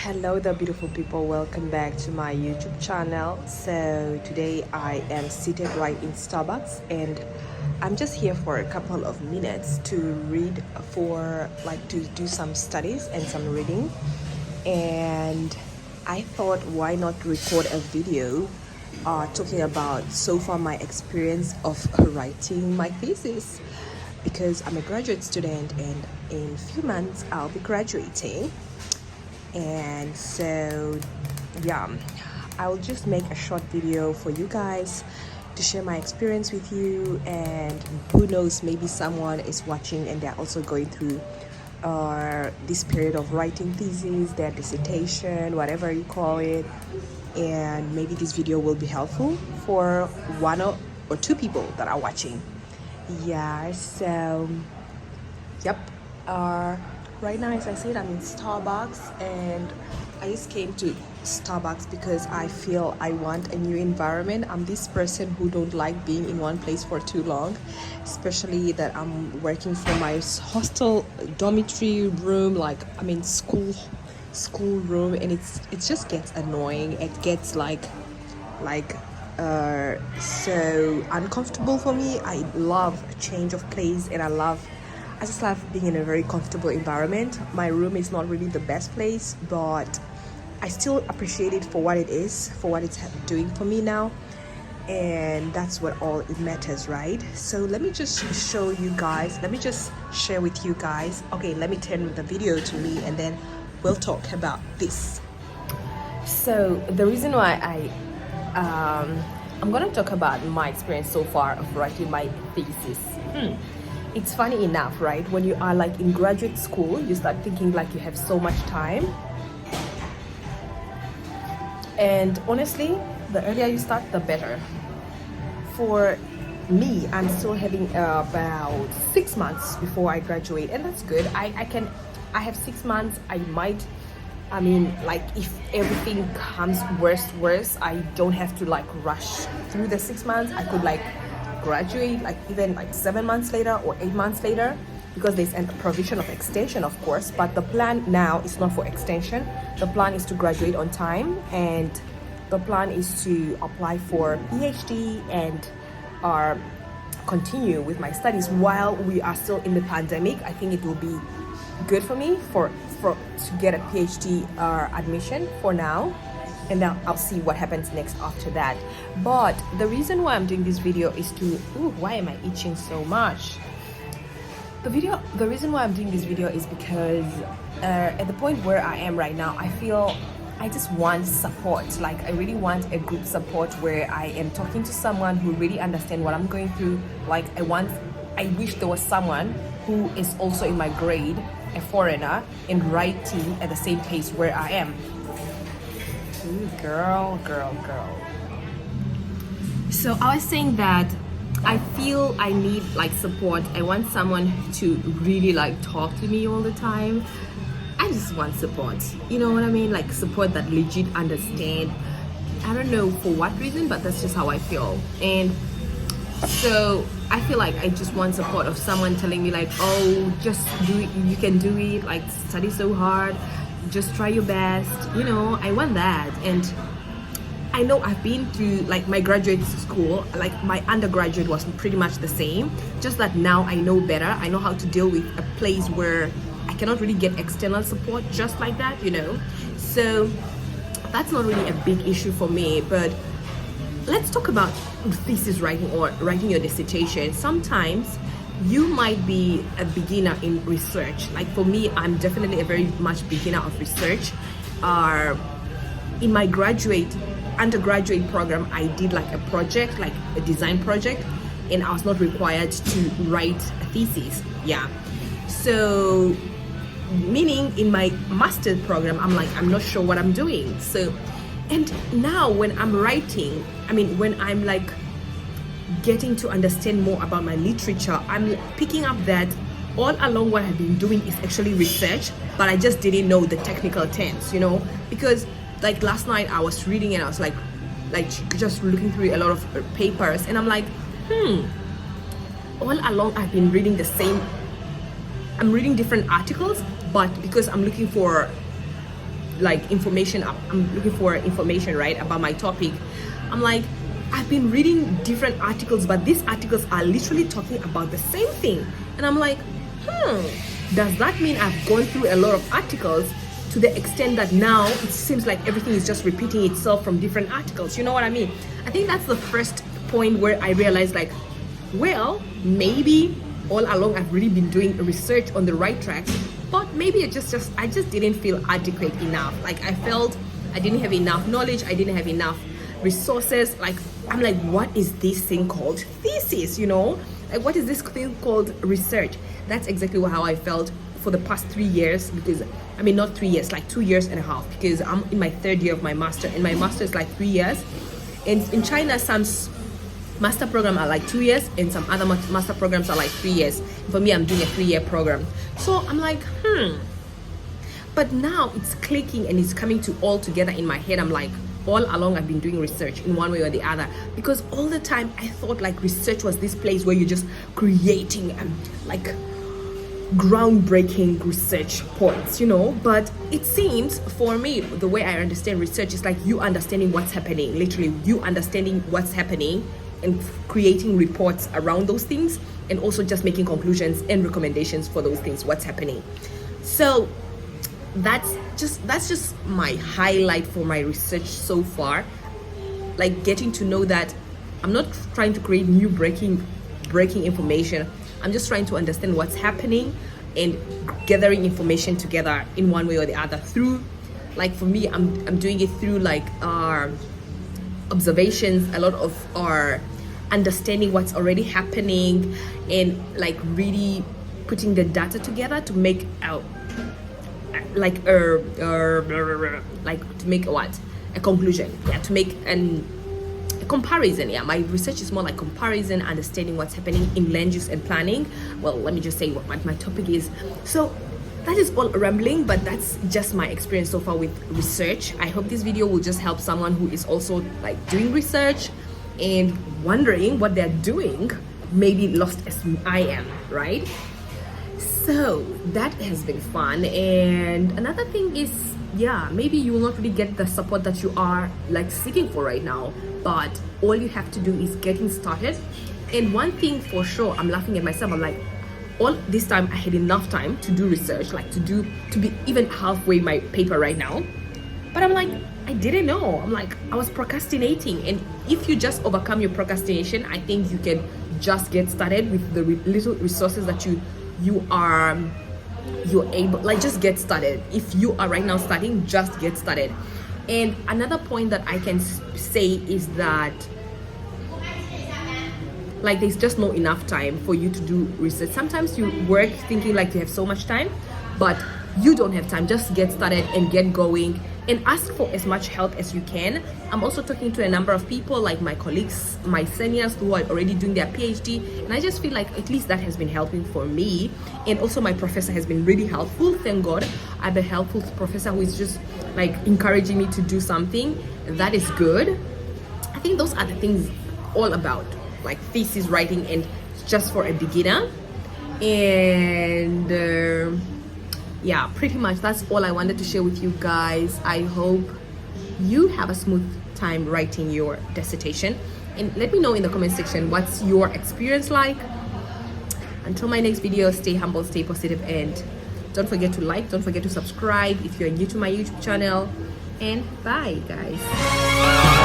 Hello there, beautiful people. Welcome back to my YouTube channel. So today I am seated right in Starbucks and I'm just here for a couple of minutes to read to do some studies and some reading. And I thought, why not record a video talking about so far my experience of writing my thesis, because I'm a graduate student and in a few months I'll be graduating. And so yeah, I'll just make a short video for you guys to share my experience with you, and who knows, maybe someone is watching and they're also going through this period of writing thesis, their dissertation, whatever you call it, and maybe this video will be helpful for one or two people that are watching. Yeah, so yep, right now, as I said, I'm in Starbucks, and I just came to Starbucks because I feel I want a new environment. I'm this person who don't like being in one place for too long, especially that I'm working from my hostel dormitory room, school room, and it just gets annoying. It gets so uncomfortable for me. I love a change of place, and I just love being in a very comfortable environment. My room is not really the best place, but I still appreciate it for what it is, for what it's doing for me now. And that's what all it matters, right? So let me just show you guys, let me just share with you guys. Okay, let me turn the video to me and then we'll talk about this. So the reason why I'm gonna talk about my experience so far of writing my thesis. It's funny enough, right? When you are in graduate school, you start thinking you have so much time. And honestly, the earlier you start, the better. For me, I'm still having about 6 months before I graduate, and that's good. I have 6 months. If everything comes worse, I don't have to rush through the 6 months. I could graduate even 7 months later or 8 months later, because there's a provision of extension, of course, but the plan now is not for extension. The plan is to graduate on time, and the plan is to apply for PhD and continue with my studies while we are still in the pandemic. I think it will be good for me to get a PhD admission for now, and then I'll see what happens next after that. But the reason why I'm doing this video is why am I itching so much? The reason why I'm doing this video is because at the point where I am right now, I feel I just want support. I really want a group support where I am talking to someone who really understands what I'm going through. I wish there was someone who is also in my grade, a foreigner, and writing at the same pace where I am. Ooh, girl. So I was saying that I feel I need support. I want someone to really talk to me all the time. I just want support. You know what I mean? Support that legit understand. I don't know for what reason, but that's just how I feel. And so I feel I just want support of someone telling me oh, just do it, you can do it, study so hard, just try your best. I want that. And I know I've been through my graduate school, my undergraduate was pretty much the same, just that now I know better. I know how to deal with a place where I cannot really get external support just like that, so that's not really a big issue for me. But let's talk about thesis writing or writing your dissertation. Sometimes you might be a beginner in research. For me, I'm definitely a very much beginner of research. In my undergraduate program, I did a project, a design project, and I was not required to write a thesis. Yeah. So meaning in my master's program, I'm not sure what I'm doing. So, and now when I'm writing, when I'm getting to understand more about my literature, I'm picking up that all along what I've been doing is actually research, but I just didn't know the technical terms, because last night I was reading and I was just looking through a lot of papers, and I'm all along I've been reading I'm reading different articles, but because I'm looking for like information. I'm looking for information, right, about my topic. I'm like, I've been reading different articles, but these articles are literally talking about the same thing. And I'm like, does that mean I've gone through a lot of articles to the extent that now it seems like everything is just repeating itself from different articles? You know what I mean? I think that's the first point where I realized, like, well, maybe all along I've really been doing research on the right track, but maybe I just didn't feel adequate enough. Like, I felt I didn't have enough knowledge, I didn't have enough resources. Like, I'm like, what is this thing called thesis, you know? Like, what is this thing called research? That's exactly how I felt for the past 3 years, because I mean, not 3 years, like 2 years and a half, because I'm in my 3rd year of my master, and my master is like 3 years. And in China, some master program are like 2 years, and some other master programs are like 3 years. For me, I'm doing a 3-year program. So I'm like, but now it's clicking and it's coming to all together in my head. I'm like, all along I've been doing research in one way or the other, because all the time I thought like research was this place where you're just creating like groundbreaking research points, you know. But it seems, for me, the way I understand research is like you understanding what's happening, literally you understanding what's happening and creating reports around those things, and also just making conclusions and recommendations for those things, what's happening. So that's just my highlight for my research so far, like getting to know that I'm not trying to create new breaking information. I'm just trying to understand what's happening and gathering information together in one way or the other through, like, for me, I'm doing it through like our observations, a lot of our understanding what's already happening, and like really putting the data together to make out like to make a conclusion, to make a comparison. My research is more like comparison, understanding what's happening in land use and planning. Well, let me just say what my topic is. So that is all rambling, but that's just my experience so far with research. I hope this video will just help someone who is also like doing research and wondering what they're doing, maybe lost as I am, right? So that has been fun. And another thing is, maybe you will not really get the support that you are like seeking for right now, but all you have to do is getting started. And one thing for sure, I'm laughing at myself, I'm like, all this time I had enough time to do research, like to be even halfway my paper right now, but I'm like, I didn't know. I'm like, I was procrastinating. And if you just overcome your procrastination, I think you can just get started with the little resources that you're able, like, just get started. If you are right now starting, just get started. And another point that I can say is that, like, there's just not enough time for you to do research. Sometimes you work thinking like you have so much time, but you don't have time. Just get started and get going, and ask for as much help as you can. I'm also talking to a number of people, like my colleagues, my seniors who are already doing their PhD, and I just feel like at least that has been helping for me. And also my professor has been really helpful. Thank God I have a helpful professor who is just like encouraging me to do something. That is good. I think those are the things all about like thesis writing, and just for a beginner. And pretty much that's all I wanted to share with you guys. I hope you have a smooth time writing your dissertation, and let me know in the comment section what's your experience like. Until my next video, stay humble, stay positive, and don't forget to like, don't forget to subscribe if you're new to my YouTube channel. And bye guys.